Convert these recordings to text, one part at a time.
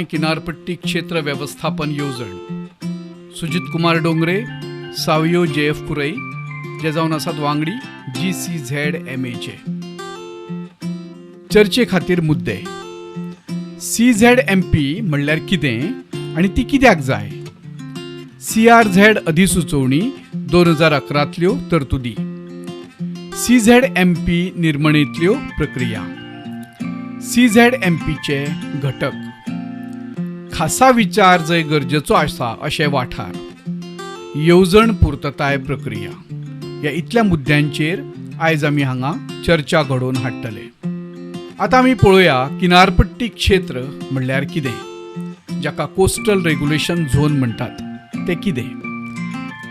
गोंय किनारपट्टी क्षेत्र व्यवस्थापन येवजण सुजित कुमार डोंगरे सावयो JF पुरई जे जावन आसात वांगडी GCZMA चे चर्चे खातीर मुद्दे CZMP म्हणल्यार कितें आनी ती कित्याक जाय CRZ अधिसुचोवणी 2011तल्यो तरतुदी CZMP निर्मणेंतल्यो प्रक्रिया CZMP चे घटक खासा विचार जंय गरजेचो आसा अशे वाठार येवजण पूर्तताय प्रक्रिया ह्या इतल्या मुद्द्यांचेर आयज आमी हांगा चर्चा घडोवन हाडटले. आतां आमी पळोवया किनारपट्टी क्षेत्र म्हणल्यार कितें जाका कोस्टल रेग्युलेशन झोन म्हणटात ते कितें.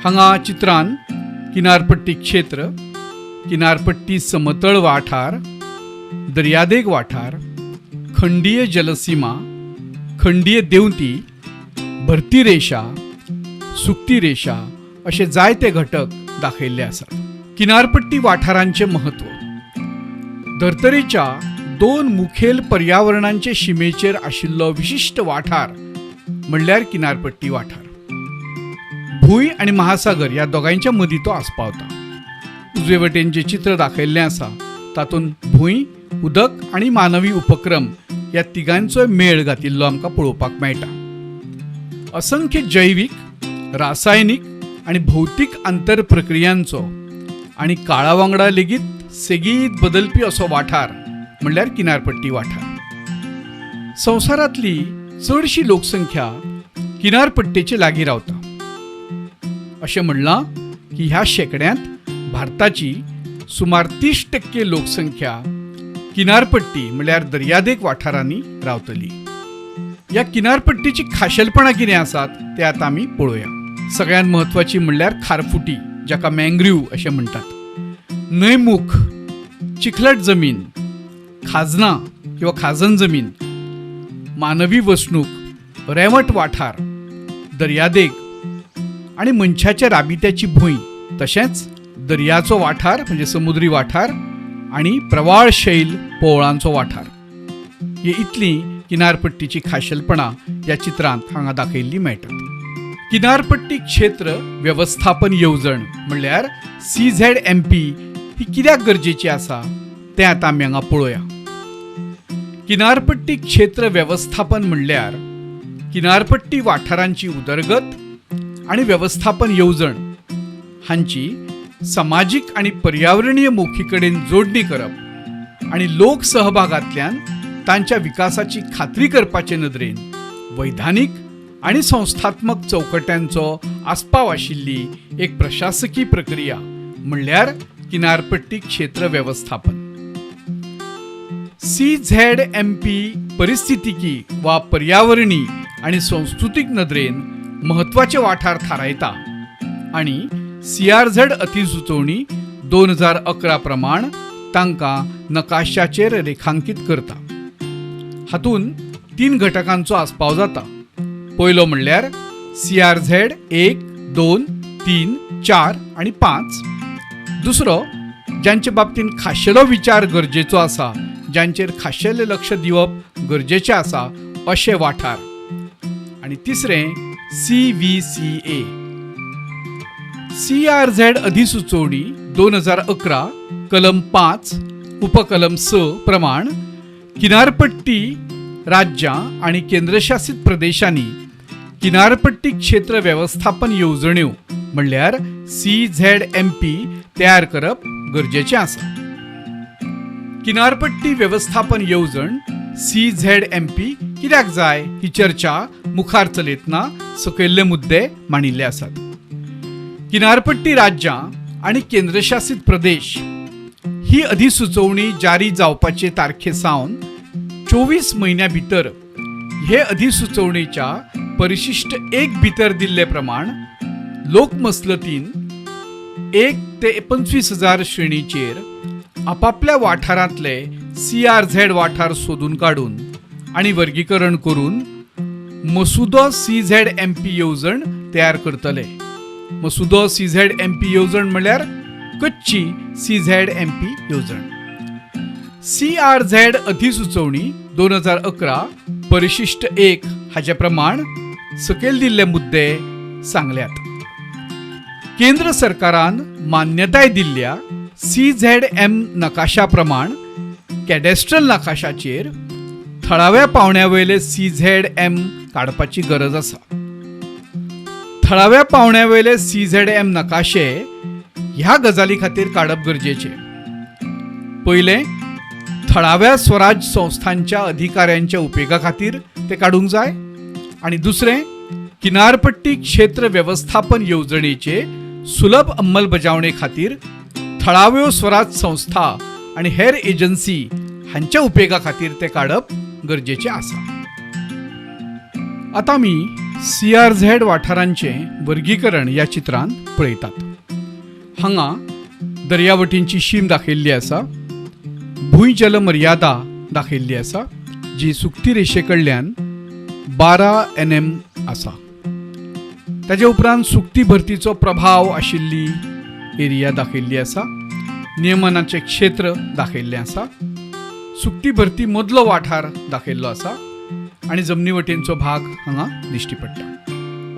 हांगा चित्रांत किनारपट्टी क्षेत्र किनारपट्टी समतळ वाठार दर्यादेग वाठार खंडीय जलसीमा खंडीय देंवती भरती रेषा सुकती रेषा अशे जायते घटक दाखयल्ले आसात. किनारपट्टी वाठारांचे महत्व धर्तरेच्या दोन मुखेल पर्यावरणांचे शिमेचेर आशिल्लो विशिष्ट वाठार म्हणल्यार किनारपट्टी वाठार. भूंय आनी महासागर ह्या दोगांच्या मदीं तो आस्पावता. उजवे वटेन जे चित्र दाखयल्लें आसा तातूंत भूंय उदक आनी मानवी उपक्रम ह्या तिगांचो मेळ घातिल्लो आमकां पळोवपाक मेळटा. असंख्य जैवीक रासायनीक आनी भौतीक आंतर प्रक्रियांचो आनी काळा वांगडा लेगीत सेगीत बदलपी असो वाठार म्हणल्यार किनारपट्टी वाठार. संवसारांतली चडशी लोकसंख्या किनारपट्टेचे लागीं रावता. अशें म्हणलां की ह्या शेंकड्यांत भारताची सुमार 30% लोकसंख्या किनारपट्टी म्हणल्यार दर्यादेग वाठारांनी रावतली. ह्या किनारपट्टीची खाशेलपणां कितें आसात ते आतां आमी पळोवया. सगळ्यांत म्हत्वाची म्हणल्यार खारफुटी जाका मँग्रीव अशें म्हणटात. न्हंयमुख चिखलट जमीन खाजना किंवा खाजन जमीन मानवी वसणूक रेवट वाठार दर्यादेग आनी मनशाच्या राबित्याची भूंय तशेंच दर्याचो वाठार म्हणजे समुद्री वाठार आनी प्रवाळ शैल पोवळांचो वाठार ही इतली किनारपट्टीची खाशेलपणां ह्या चित्रांत हांगा दाखयल्ली मेळटात. किनारपट्टी क्षेत्र व्यवस्थापन येवजण म्हणल्यार CZMP ही कित्याक गरजेची आसा तें आतां आमी हांगा पळोवया. किनारपट्टी क्षेत्र व्यवस्थापन म्हणल्यार किनारपट्टी वाठारांची उदरगत आनी व्यवस्थापन येवजण हांची समाजीक आनी पर्यावरणीय मोखी कडेन जोडणी करप आनी लोक सहभागांतल्यान तांच्या विकासाची खात्री करपाचे नदरेन वैधानीक आनी संस्थात्मक चौकट्यांचो आस्पाव आशिल्ली एक प्रशासकी प्रक्रिया म्हणल्यार किनारपट्टी क्षेत्र व्यवस्थापन. CZMP परिस्थितिकी वा पर्यावरणी आनी संस्कृतीक नदरेन महत्वाचे वाठार थारायता आनी CRZ अधिसुचोवणी 2011 प्रमाण तांकां नकाशाचेर रेखांकीत करता. हातूंत 3 घटकांचो आस्पाव जाता. पयलो म्हणल्यार CRZ 1, 2, 3, 4 आनी 5. दुसरो ज्यांचे बाबतीन खाशेलो विचार गरजेचो आसा ज्यांचेर खाशेलें लक्ष दिवप गरजेचें आसा अशे वाठार आनी तिसरें CVCA. CRZ अधिसुचोवणी 2011 कलम 5 उपकलम 6 प्रमाण किनारपट्टी राज्यां आनी केंद्रशासित प्रदेशांनी किनारपट्टी क्षेत्र व्यवस्थापन येवजण्यो म्हणल्यार CZMP तयार करप गरजेचें आसा. किनारपट्टी व्यवस्थापन येवजण CZMP कित्याक जाय ही चर्चा मुखार चलयतना सकयल्ले मुद्दे मांडिल्ले आसात. किनारपट्टी राज्यां आनी केंद्रशासित प्रदेश ही अधिसुचोवणी जारी जावपाचे तारखे सावन 24 म्हयन्यां भितर हे अधिसुचोवणेच्या परिशिष्ट 1 भितर दिल्ले प्रमाण लोकमसलतीन 1 ते 25,000 श्रेणीचेर आपापल्या वाठारांतले CRZ वाठार सोदून काडून आनी वर्गीकरण करून मसुदो CZMP येवजण तयार करतले. मसुदो CZMP येवजण म्हळ्यार कच्ची CZMP येवजण. CRZ अधिसुचोवणी 2011 परिशिष्ट 1 हाचे प्रमाण सकयल दिल्ले मुद्दे सांगल्यात. केंद्र सरकारान मान्यताय दिल्ल्या CZM नकाशा प्रमाण कॅडेस्ट्रल नकाशाचेर थळाव्या पावंड्यावयले CZM काडपाची गरज आसा. थळाव्या पावंड्यावयले CZM नकाशे ह्या गजाली खातीर काडप गरजेचे. पयले, थळाव्या स्वराज संस्थांच्या अधिकाऱ्यांच्या उपेगा खातीर ते काडूंक जाय. आणि दुसरें, किनारपट्टी क्षेत्र व्यवस्थापन येवजणेचे सुलभ अंमलबजावणे खातीर थळाव्यो स्वराज संस्था आणि हेर एजन्सी हांच्या उपेगा खातीर ते काडप गरजेचे आसा. आता मी CRZ वाठारांचे वर्गीकरण या चित्रांत पळयतात. हांगा दर्यावटींची शीम दाखयल्ली आसा. भूंयजल मर्यादा दाखयल्ली आसा जी सुकती रेशे कडल्यान 12 NM आसा. ताजे उपरांत सुकती भरतीचो प्रभाव आशिल्ली एरिया दाखयल्ली आसा. नियमनाचे क्षेत्र दाखयल्लें आसा. सुकती भरती मदलो वाठार दाखयल्लो आसा आणि जमनी वटेनचो भाग हांगा दिश्टी पडटा.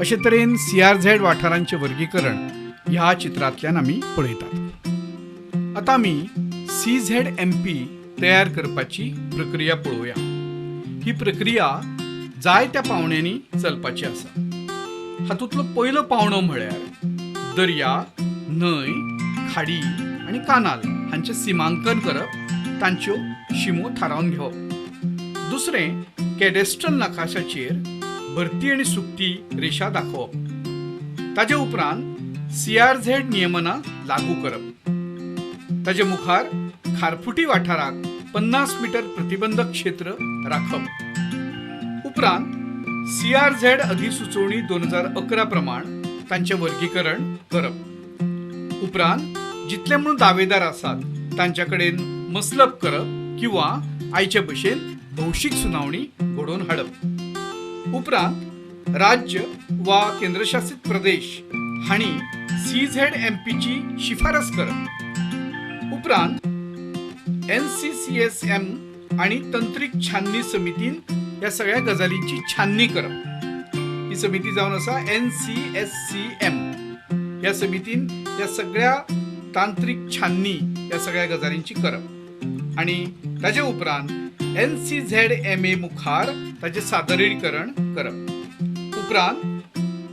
अशे तरेन CRZ वाठारांचे वर्गीकरण ह्या चित्रांतल्यान आमी पळयतात. आता आमी CZMP तयार करपाची प्रक्रिया पळोवया. ही प्रक्रिया जायत्या पावंड्यांनी चलपाची आसा. हातूंतलो पयलो पावंडो म्हळ्यार दर्या, न्हंय, खाडी आनी कानाल हांचें सिमांकन करप, तांच्यो शिमो थारावन घेवप. दुसरें, कॅडेस्ट्रल नकाशाचेर भरती आनी सुकती रेशा दाखोवप. ताजे उपरांत CRZ नियमनां लागू करप. ताजे मुखार खारफुटी वाठाराक 50 मीटर प्रतिबंधक क्षेत्र राखप. उपरांत CRZ अधिसुचोवणी 2011 प्रमाण तांचे वर्गीकरण करप. उपरांत जितले म्हणून दावेदार आसात तांच्या कडेन मसलब करप किंवा आयचे भशेन भौशीक सुनावणी घडोवन हाडप. उपरांत राज्य वा केंद्रशासित प्रदेश हांणी CZMPची शिफारस करप. उपरांत NCCSM आणि तंत्रीक छाननी समितीन ह्या सगळ्या गजालींची छाननी करप. ही समिती जावन आसा NCSCM. ह्या समितीन ह्या सगळ्या तांत्रिक छाननी ह्या सगळ्या गजालींची करप. आणि ताजे उपरांत NCZMA मुखार ताचे सादरीकरण करप. उपरांत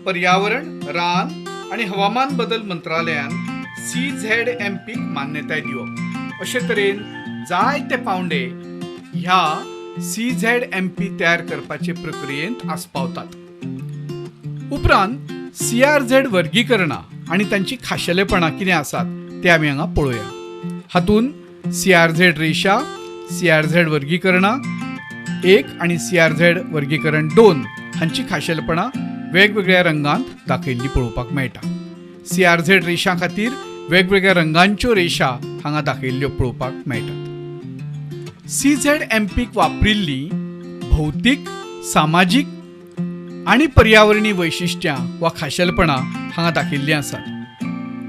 पर्यावरण, रान आणि हवामान बदल मंत्रालयान CZMPक मान्यताय दिवप. अशे तरेन जायते पावंडे ह्या CZMP तयार करपाचे प्रक्रियेंत आस्पावतात. उपरांत CRZ वर्गीकरणां आणि तांची खाशेलेपणां कितें आसात ते आमी हांगा पळोवया. हातून CRZ रेशा, CRZ वर्गीकरणां 1 आणि CRZ वर्गीकरण 2 हांची खाशेलपणां वेगवेगळ्या रंगांत दाखयल्ली पळोवपाक मेळटा. CRZ रेशा खातीर वेगवेगळ्या रंगांच्यो रेशा हांगा दाखयल्ल्यो पळोवपाक मेळटात. CZMPक वापरिल्ली भौतीक, सामाजीक आणि पर्यावरणीय वैशिश्ट्यां वा खाशेलपणां हांगा दाखयल्लीं आसात.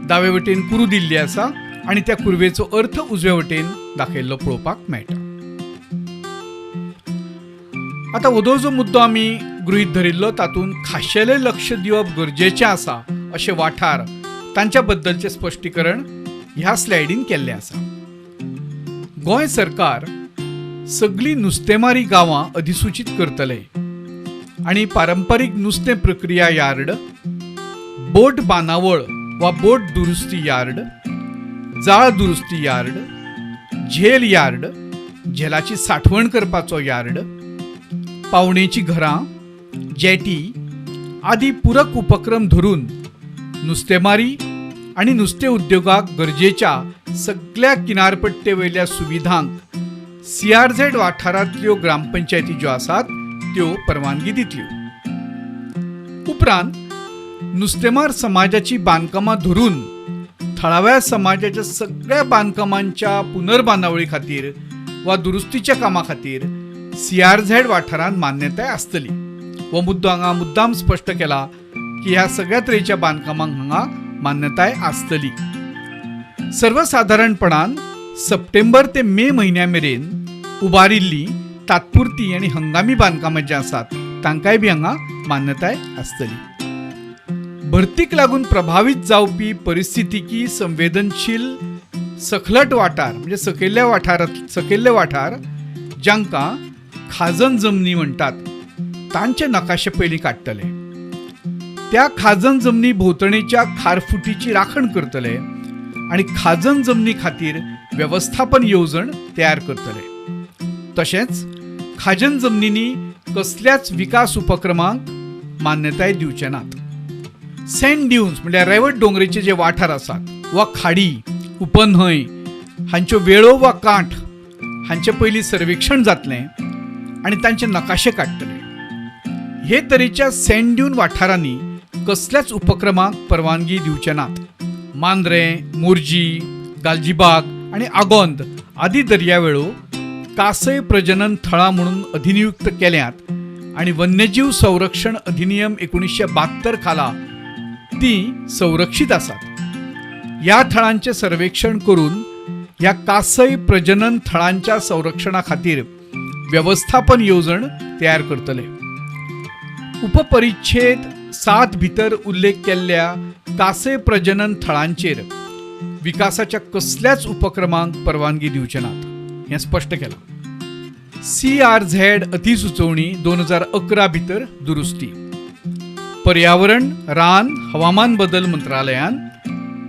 दावे वटेन कुरू दिल्ली आसा आणि त्या कुरवेचो अर्थ उजवे वटेन दाखयल्लो पळोवपाक मेळटा. आता वदो जो मुद्दो आमी गृहीत धरिल्लो तातूंत खाशेले लक्ष दिवप गरजेचें आसा अशे वाठार तांच्या बद्दलचें स्पश्टीकरण ह्या स्लायडीन केल्लें आसा. गोंय सरकार सगळीं नुस्तेमारी गांवां अधिसूचीत करतले आणि पारंपारीक नुस्तें प्रक्रिया यार्ड, बोट बांदावळ वा बोट दुरुस्ती यार्ड, जाळ दुरुस्ती यार्ड, झेल यार्ड, झेलाची साठवण करपाचो यार्ड, पावणेची घरां, जेटी आदी पूरक उपक्रम धरून नुस्तेमारी आणि नुस्तें उद्योगाक गरजेच्या सगळ्या किनारपट्टे वयल्या सुविधांक CRZ वाठारांतल्यो ग्रामपंचायती ज्यो आसात त्यो परवानगी दितल्यो. उपरांत नुस्तेमार समाजाची बांदकामां धरून थळाव्या समाजाच्या सगळ्या बांदकामांच्या पुनर्बांदावळी खातीर वा दुरुस्तीच्या कामा खातीर CRZ वाठारांत मान्यताय आसतली. हो मुद्दो हांगा मुद्दाम स्पश्ट केला की ह्या सगळ्या तरेच्या बांदकामांक हांगा मान्यताय आसतली. सर्वसाधारणपणान सप्टेंबर ते मे म्हयन्या मेरेन उबारिल्ली तात्पुरती आनी हंगामी बांदकामां जी आसात तांकांय बी हांगा मान्यताय आसतली. भरतीक लागून प्रभावित जावपी परिस्थितीकी संवेदनशील सखलट वाठार म्हणजे सकयल्ले वाठार जांकां खाजन जमनी म्हणटात तांचे नकाशे पयलीं काडटले. त्या खाजन जमनी भोंवतणेच्या खारफुटीची राखण करतले आणि खाजन जमनी खातीर व्यवस्थापन येवजण तयार करतले. तशेंच खाजन जमनींनी कसल्याच विकास उपक्रमांक मान्यताय दिवचे नात. सँड ड्यून्स म्हळ्यार रेवट दोंगरेचे जे वाठार आसात वा खाडी उपन्हंय हांच्यो वेळो वा कांठ हांचे पयलीं सर्वेक्षण जातलें आनी तांचे नकाशे काडटले. हे तरेच्या सँड ड्यून वाठारांनी कसल्याच उपक्रमांक परवानगी दिवचे नात. मांद्रे, मोर्जी, गालजीबाग आनी आगोंद आदी दर्यावेळो कासय प्रजनन थळां म्हणून अधिनियुक्त केल्यात आनी वन्यजीव संरक्षण अधिनियम 1972 खाला ती संरक्षीत आसात. ह्या थळांचे सर्वेक्षण करून ह्या कासय प्रजनन थळांच्या संरक्षणा खातीर व्यवस्थापन येवजण तयार करतले. उपपरिच्छेद 7 भितर उल्लेख केल्ल्या कासय प्रजनन थळांचेर विकासाच्या कसल्याच उपक्रमांक परवानगी दिवचे नात हें स्पश्ट केलां. CRZ अतिसुचोवणी 2011 भितर दुरुस्ती. पर्यावरण, रान, हवामान बदल मंत्रालयान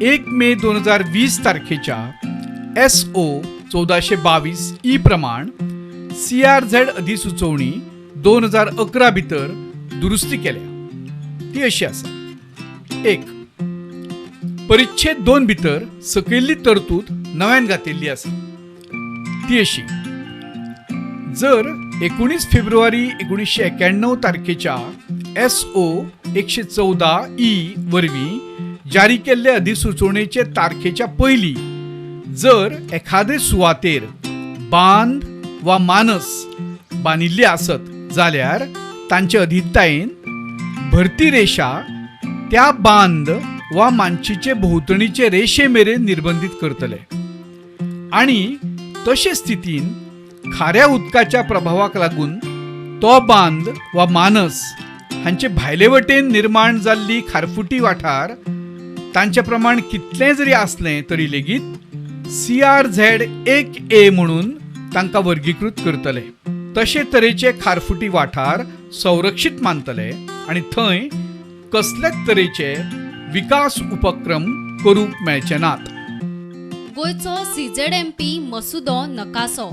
1 मे 2020 तारखेच्या SO 1422 प्रमाण CRZ अधिसुचोवणी 2011 भितर दुरुस्ती केल्या. ती अशी आसा. 1. परिच्छेद 2 भितर सकयल्ली तरतूद नव्यान घातिल्ली आसा. ती अशी: जर 19 फेब्रुवारी 1991 तारखेच्या SO 114 वरवीं जारी केल्ले अधिसुचोवणेचे तारखेच्या पयलीं जर एखादे सुवातेर बांद वा मानस बांदिल्ले आसत जाल्यार तांचे अधितायेन भरती रेशा त्या बांद वा मानशीचे भोंवतणीचे रेशे मेरेन निर्बंधीत करतले आणि तशे स्थितीन खाऱ्या उदकाच्या प्रभावाक लागून तो बांद वा मानस हांचे भायले वटेन निर्माण जाल्ली खारफुटी वाठार तांचे प्रमाण कितलें जरी आसलें तरी लेगीत CRZ 1A म्हणून तांकां वर्गीकृत करतले. तशे तरेचे खारफुटी वाठार संरक्षीत मानतले आनी थंय कसलेच तरेचे विकास उपक्रम करूंक मेळचे नात. गोंयचो CZMP मसुदो नकासो.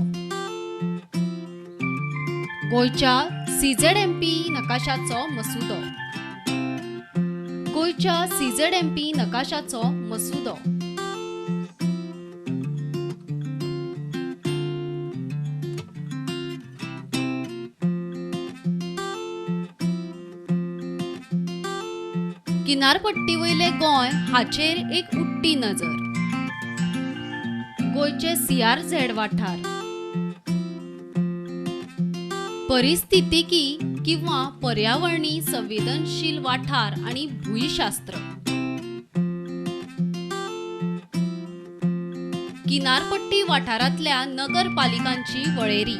गोंयच्या CZMP नकाशाचो मसुदो. गोंयच्या CZMP नकाशाचो मसुदो. किनारपट्टी वयले गोंय हाचेर एक उट्टी नजर. गोंयचे CRZ वाठार. परिस्थितिकी किंवा पर्यावरणी संवेदनशील वाठार आणि भूशास्त्र. किनारपट्टी वाठारांतल्या नगरपालिकांची वळेरी.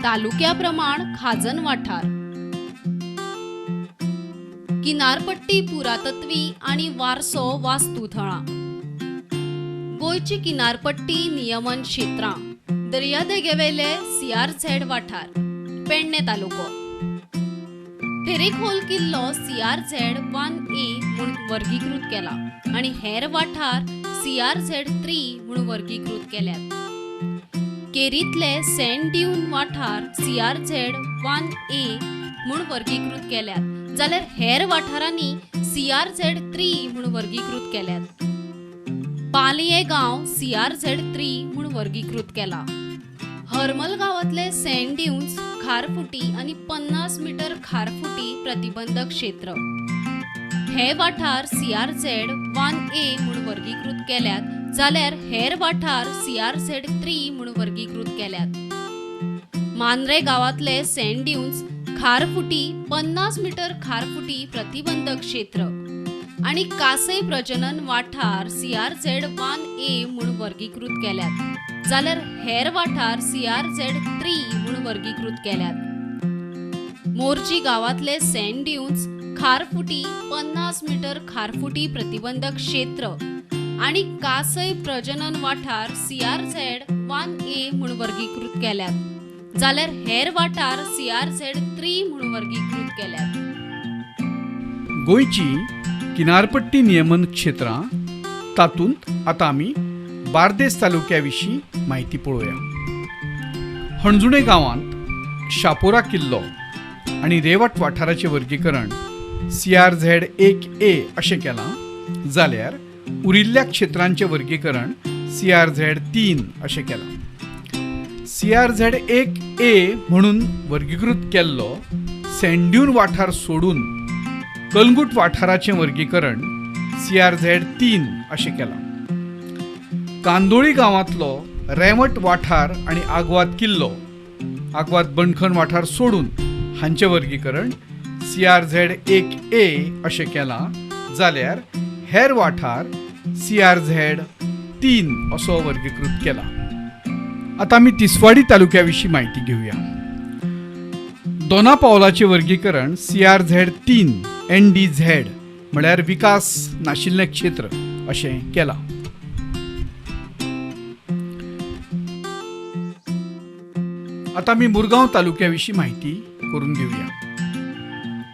तालुक्या प्रमाण खाजन वाठार. किनारपट्टी पुरातत्वी आणि वारसो वास्तुथळां. गोंयची किनारपट्टी नियमन क्षेत्रां. दर्यादेगेवेले CRZ वाठार. पेडणे तालुको. तेरेखोल किल्लो CRZ 1A म्हणून वर्गीकृत केला आणि हेर वाठार CRZ 3 म्हणून वर्गीकृत केल्यात. केरीतले सँड ड्यून वाठार CRZ 1A म्हणून वर्गीकृत केल्यात जाल्यार हेर वाठारांनी CRZ 3 म्हणून वर्गीकृत केल्यात. पालये गांव CRZ 3 म्हणून वर्गीकृत केला. हरमल गांवांतले सँड ड्यून्स खारफुटी आणि 50 मीटर खारफुटी प्रतिबंधक क्षेत्र. हे वाठार CRZ 1A म्हणून वर्गीकृत केल्यात जाल्यार हेर वाठार CRZ 3 म्हणून वर्गीकृत केल्यात. मांद्रे गांवांतले सँड ड्यून्स खारफुटी 50 मीटर खारफुटी प्रतिबंधक क्षेत्र आणि कासय प्रजनन वाठार CRZ 1A म्हणून वर्गीकृत केल्यात जाल्यार हेर वाठार CRZ 3 म्हणून वर्गीकृत केल्यात. मोर्जी गावातले सँड ड्यून्स खारफुटी 50 मीटर खारफुटी प्रतिबंधक क्षेत्र आणि कासय प्रजनन वाठार CRZ 1A म्हणून वर्गीकृत केल्यात, जाल्यार हेर वाठार CRZ 3 म्हणून वर्गीकृत केल्यात. गोंयची किनारपट्टी नियमन क्षेत्रां तातूंत आतां आमी बार्देस तालुक्या विशीं म्हायती पळोवया. हणजुणे गांवांत शापोरा किल्लो आनी रेवट वाठाराचें वर्गीकरण CRZ 1A अशें केलां, जाल्यार उरिल्ल्या क्षेत्रांचें वर्गीकरण CRZ 3 अशें केलां. CRZ 1A म्हणून वर्गीकृत केल्लो सँड ड्यून वाठार सोडून कलंगूट वाठाराचें वर्गीकरण CRZ 3 अशें केलां. कांदोळी गांवांतलो रेवट वाठार आनी आग्वाद किल्लो, आग्वाद बंडखण वाठार सोडून हांचें वर्गीकरण CRZ 1A अशें केलां, जाल्यार हेर वाठार CRZ 3 असो वर्गीकृत केला. आतां आमी तिसवाडी तालुक्या विशीं म्हायती घेवया. दोना पावलाचें वर्गीकरण CRZ 3 NDZ म्हळ्यार विकास नाशिल्लें क्षेत्र अशें केलां. आतां आमी मुरगांव तालुक्या विशीं म्हायती करून घेवया.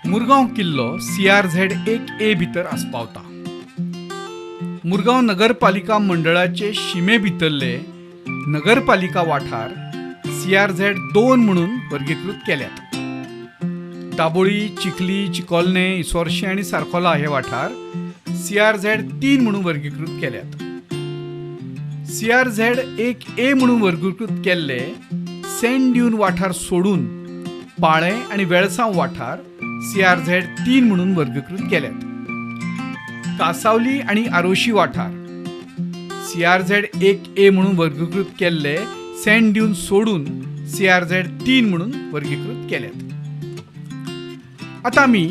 मुरगांव किल्लो CRZ 1A भितर आस्पावता. मुरगांव नगरपालिका मंडळाचे शिमे भितरले नगरपालिका वाठार CRZ 2 म्हणून वर्गीकृत केल्यात. दाबोळी, चिखली, चिकोलने, इसोर्शें आनी सारकोला हे वाठार CRZ 3 म्हणून वर्गीकृत केल्यात. CRZ 1A म्हणून वर्गीकृत केल्ले सँड ड्यून वाठार सोडून पाळें आनी वेळसांव वाठार CRZ 3 म्हणून वर्गीकृत केल्यात. कासावली आनी आरोशी वाठार CRZ 1A म्हणून वर्गीकृत केल्ले सँड ड्यून सोडून CRZ 3 म्हणून वर्गीकृत केल्यात. आतां आमी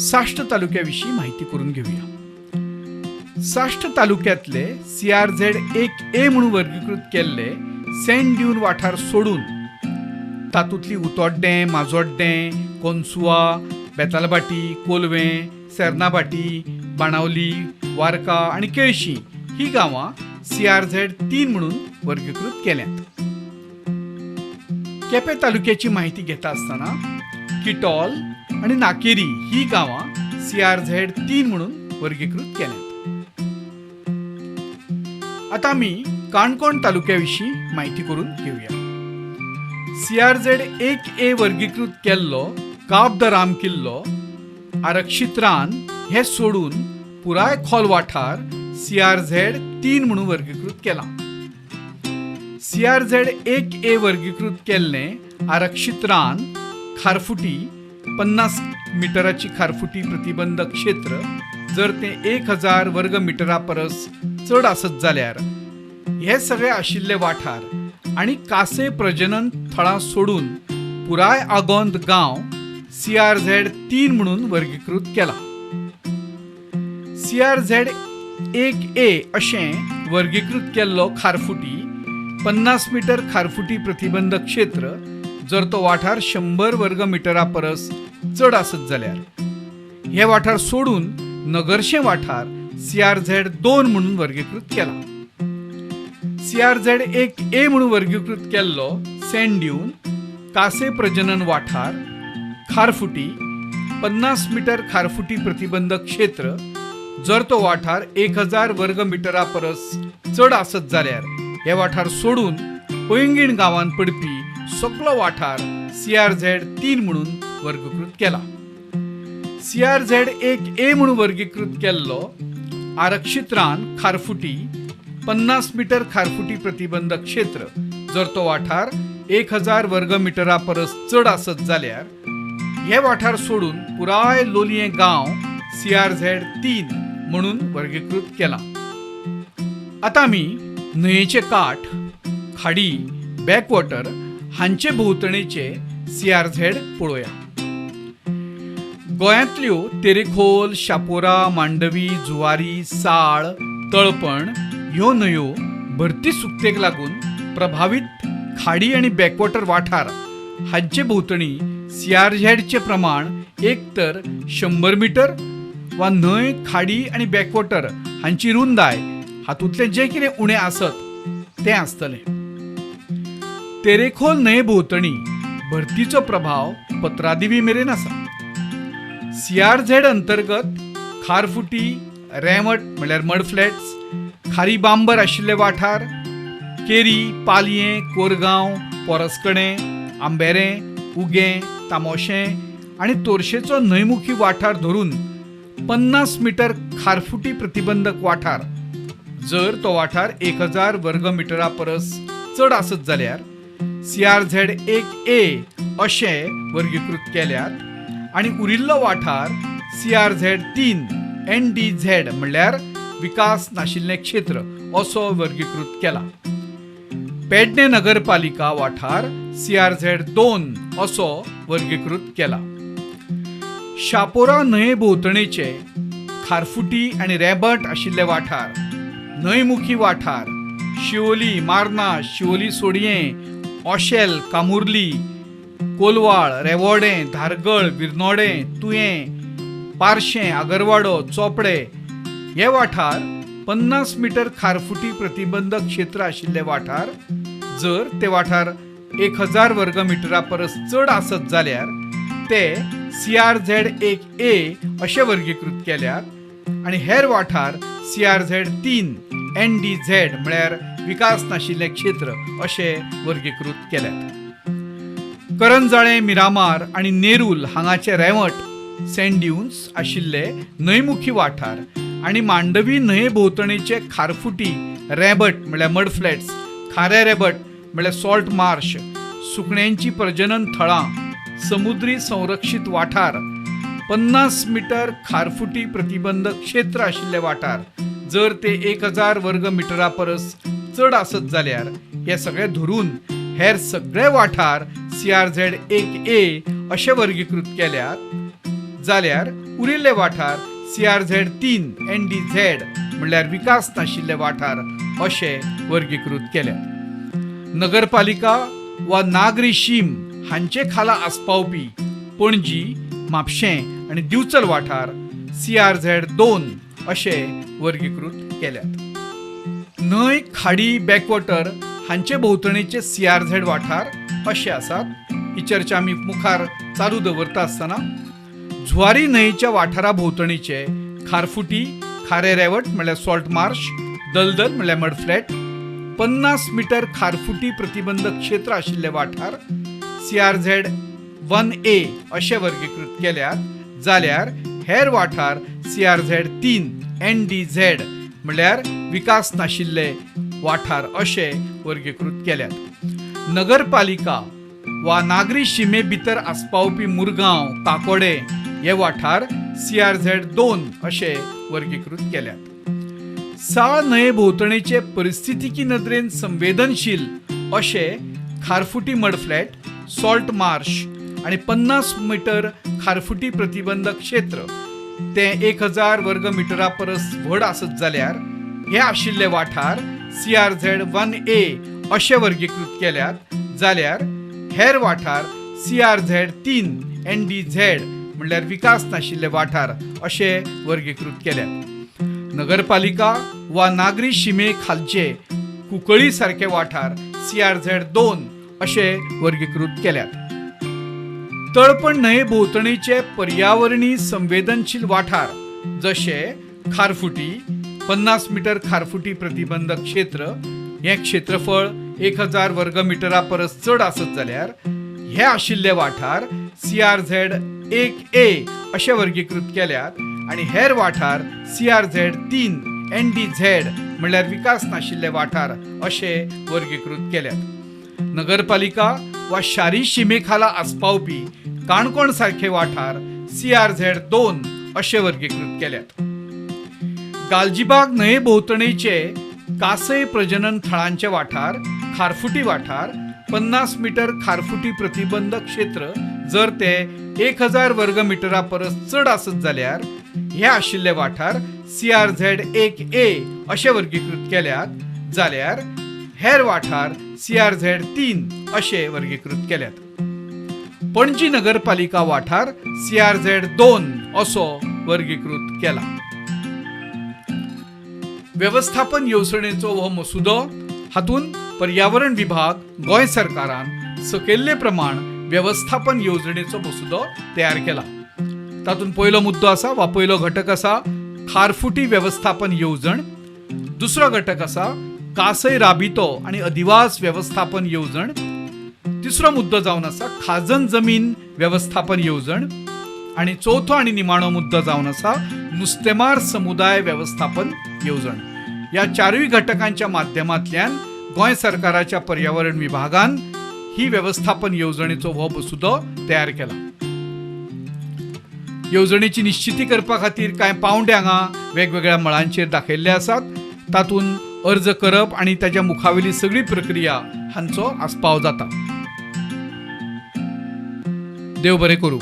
साश्ट तालुक्या विशीं म्हायती करून घेवया. साश्ट तालुक्यांतले CRZ 1A म्हणून वर्गीकृत केल्ले सँड ड्यून वाठार सोडून तातूंतली उतोड्डें, माजोड्डें, कोनसुवा, बेतालबाटी, कोलवें, सेर्नाबाटी, बाणावली, वारका आनी केळशी ही गांवां CRZ 3 म्हणून वर्गीकृत केल्यात. केपें तालुक्याची म्हायती घेता आसतना किटॉल आनी नाकेरी ही गांवां CRZ 3 म्हणून वर्गीकृत केल्यात. आतां आमी काणकोण तालुक्या विशीं म्हायती करून घेवया. CRZ 1A वर्गीकृत केल्लो काब द राम किल्लो, आरक्षीत रान हे सोडून पुराय खोल वाठार CRZ 3 म्हणून वर्गीकृत केला. CRZ 1A वर्गीकृत केल्ले आरक्षीत रान खारफुटी 50 मिटराची खारफुटी प्रतिबंधक क्षेत्र जर ते 1000 वर्ग मिटरा परस चड आसत जाल्यार हे सगळे आशिल्ले वाठार आनी कासे प्रजनन थळां सोडून पुराय आगोंद गांव CRZ 3 म्हणून वर्गीकृत केला. CRZ 1A अशें वर्गीकृत केल्लो खारफुटी 50 मीटर खारफुटी प्रतिबंधक क्षेत्र जर तो वाठार 100 वर्ग मिटरा परस चड आसत जाल्यार हे वाठार सोडून नगरशें वाठार CRZ 2 म्हणून वर्गीकृत केला. CRZ 1A म्हणून वर्गीकृत केल्लो सँड ड्यून कासे प्रजनन वाठार खारफुटी 50 मीटर खारफुटी प्रतिबंधक क्षेत्र जर तो वाठार 1000 वर्ग मिटरा परस चड आसत जाल्यार हे वाठार सोडून पैंगीण गांवांत पडपी सगळो वाठार CRZ 3 म्हणून वर्गीकृत केला. CRZ 1A म्हणून वर्गीकृत केल्लो आरक्षीत रान खारफुटी 50 मीटर खारफुटी प्रतिबंधक क्षेत्र जर तो वाठार 1000 वर्ग मिटरा परस चड आसत जाल्यार हे वाठार सोडून पुराय लोलयें गांव CRZ 3 म्हणून वर्गीकृत केला. आतां आमी न्हंयेचे काठ, खाडी, बॅकवॉटर हांचे भोंवतणेचे CRZ पळोवया. गोंयांतल्यो तेरेखोल, शापोरा, मांडवी, जुवारी, साळ, तळपण ह्यो न्हंयो भरती सुकतेक लागून प्रभावित खाडी आनी बॅकवॉटर वाठार हांचे भोंवतणी CRZ चे प्रमाण एक तर 100 मीटर वा न्हंय खाडी आणि बॅकवॉटर हांची रुंदाय हातूंतले जे कितें उणें आसत तें आसतलें. तेरेखोल न्हंये भोंवतणी भरतीचो प्रभाव पत्रादेवी मेरेन आसा. CRZ अंतर्गत खारफुटी, रेमट म्हळ्यार मड फ्लॅट्स, खारी बांबर आशिल्ले वाठार, केरी, पालये, कोरगांव, पोरसकणे, आंबेरें, उगें, तामोशें आणि तोरशेचो न्हंयमुखी वाठार धरून 50 मीटर खारफुटी प्रतिबंधक वाठार जर तो वाठार 1000 वर्ग मिटरा परस चड आसत जाल्यार CRZ 1A अशें वर्गीकृत केल्यात आणि उरिल्लो वाठार CRZ 3 NDZ म्हणल्यार विकास नाशिल्लें क्षेत्र असो वर्गीकृत केला. पेडणे नगरपालिका वाठार CRZ 2 असो वर्गीकृत केला. शापोरा न्हंये भोंवतणेचे खारफुटी आणि रेबट आशिल्ले वाठार, न्हंयमुखी वाठार, शिवोली, मार्ना, शिवोली सोडये, ऑशेल, कामुर्ली, कोलवाळ, रेवोडे, धारगळ, विर्नोडे, तुयें, पार्शें, आगरवाडो, चोपडे हे वाठार 50 मीटर खारफुटी प्रतिबंधक क्षेत्र आशिल्ले वाठार जर ते वाठार 1000 वर्ग मिटरा परस चड आसत जाल्यार ते CRZ 1A अशें वर्गीकृत केल्यात आणि हेर वाठार CRZ 3 NDZ म्हळ्यार विकास नाशिल्लें क्षेत्र अशें वर्गीकृत केल्यात. करंजाळे, मिरामार आणि नेरूल हांगाचे रेवट, सँड ड्यून्स आशिल्ले न्हंयमुखी वाठार आणि मांडवी न्हंये भोंवतणेचे खारफुटी, रेबट म्हळ्यार मड फ्लॅट्स, खारे रेबट म्हळ्यार सॉल्ट मार्श, सुकण्यांची प्रजनन थळां, समुद्री संरक्षीत वाठार, 50 मीटर खारफुटी प्रतिबंधक क्षेत्र आशिल्ले वाठार जर ते 1000 वर्ग मिटरा परस चड आसत जाल्यार हे सगळे धरून हेर सगळे वाठार CRZ 1A अशें वर्गीकृत केल्यात जाल्यार उरिल्ले वाठार CRZ 3 NDZ म्हणल्यार विकास नाशिल्ले वाठार अशें वर्गीकृत केल्यात. नगरपालिका वा नागरी शीम हांचे खाला आस्पावपी पणजी, म्हापशें आणि दिवचल वाठार CRZ 2 अशें वर्गीकृत केल्यात. न्हंय, खाडी, बॅकवॉटर हांचे भोंवतणेचे CRZ वाठार अशें आसात. ही चर्चा आमी मुखार चालू दवरता आसतना जुवारी न्हंयेच्या वाठारा भोंवतणीचे खारफुटी, खारे रेवट म्हळ्यार सॉल्ट मार्श, दलदल म्हळ्यार मड फ्लॅट, 50 मीटर खारफुटी प्रतिबंधक क्षेत्र आशिल्ले वाठार CRZ 1A अशें वर्गीकृत केल्यात जाल्यार हेर वाठार CRZ 3 NDZ म्हळ्यार विकास नाशिल्ले वाठार अशें वर्गीकृत केल्यात. नगरपालिका वा नागरी शिमे भितर आस्पावपी मुरगांव, काकोडे हे वाठार CRZ 2 अशें वर्गीकृत केल्यात. साळ न्हंये भोंवतणेचे परिस्थितीकी नदरेन संवेदनशील अशे खारफुटी मड फ्लॅट, सॉल्ट मार्श आणि 50 मीटर खारफुटी प्रतिबंधक क्षेत्र ते 1000 वर्ग मिटरा परस व्हड आसत जाल्यार हे आशिल्ले वाठार CRZ 1A अशें वर्गीकृत केल्यात जाल्यार हेर वाठार CRZ 3 NDZ म्हणल्यार विकास नाशिल्ले वाठार अशें वर्गीकृत केल्यात. नगरपालिका वा नागरी शिमे खालचे कुंकळी सारखे वाठार CRZ 2 अशें वर्गीकृत केल्यात. तळपण न्हंये भोंवतणीचे पर्यावरणीय संवेदनशील वाठार जशे खारफुटी, 50 मीटर खारफुटी प्रतिबंधक क्षेत्र हे क्षेत्रफळ 1000 वर्ग मिटरा परस चड आसत जाल्यार हे आशिल्ले वाठार CRZ 1A अशें वर्गीकृत केल्यात आणि हेर वाठार CRZ 3 NDZ म्हळ्यार विकास नाशिल्ले वाठार अशें वर्गीकृत केल्यात. नगरपालिका वा शारी शिमेखाला आस्पावपी काणकोण सारखे वाठार CRZ 2 अशें वर्गीकृत केल्यात. गालजीबाग न्हंये भोंवतणेचे कासय प्रजनन थळांचे वाठार, खारफुटी वाठार, 50 मीटर खारफुटी प्रतिबंधक क्षेत्र जर ते 1000 वर्ग मिटरा परस चड आसत जाल्यार हे आशिल्ले वाठार CRZ 1A अशें वर्गीकृत केल्यात जाल्यार हेर वाठार CRZ 3 अशें वर्गीकृत केल्यात. पणजी नगरपालिका वाठार CRZ2 असो वर्गीकृत केला. व्यवस्थापन येवजणेचो हो मसुदो हातून पर्यावरण विभाग गोंय सरकारान सकयल्ले प्रमाण व्यवस्थापन येवजणेचो मसुदो तयार केला. तातून पयलो मुद्दो आसा वा पयलो घटक आसा खारफुटी व्यवस्थापन येवजण. दुसरो घटक आसा कासय राबितो आणि अधिवास व्यवस्थापन येवजण. तिसरो मुद्दो जावन आसा खाजन जमीन व्यवस्थापन येवजण. आणि चौथो आणि निमाणो मुद्दो जावन आसा नुस्तेमार समुदाय व्यवस्थापन येवजण. या चारूय घटकांच्या माध्यमांतल्यान गोंय सरकाराच्या पर्यावरण विभागान ही व्यवस्थापन येवजणेचो हो मसुदो तयार केला. येवजणेची निश्चिती करपा खातीर कांय पावंडे हांगा वेगवेगळ्या मळांचेर दाखयल्ले आसात. तातूंत अर्ज करप आणि ताच्या मुखावेली सगळी प्रक्रिया हांचो आस्पाव जाता. देव बरें करूं.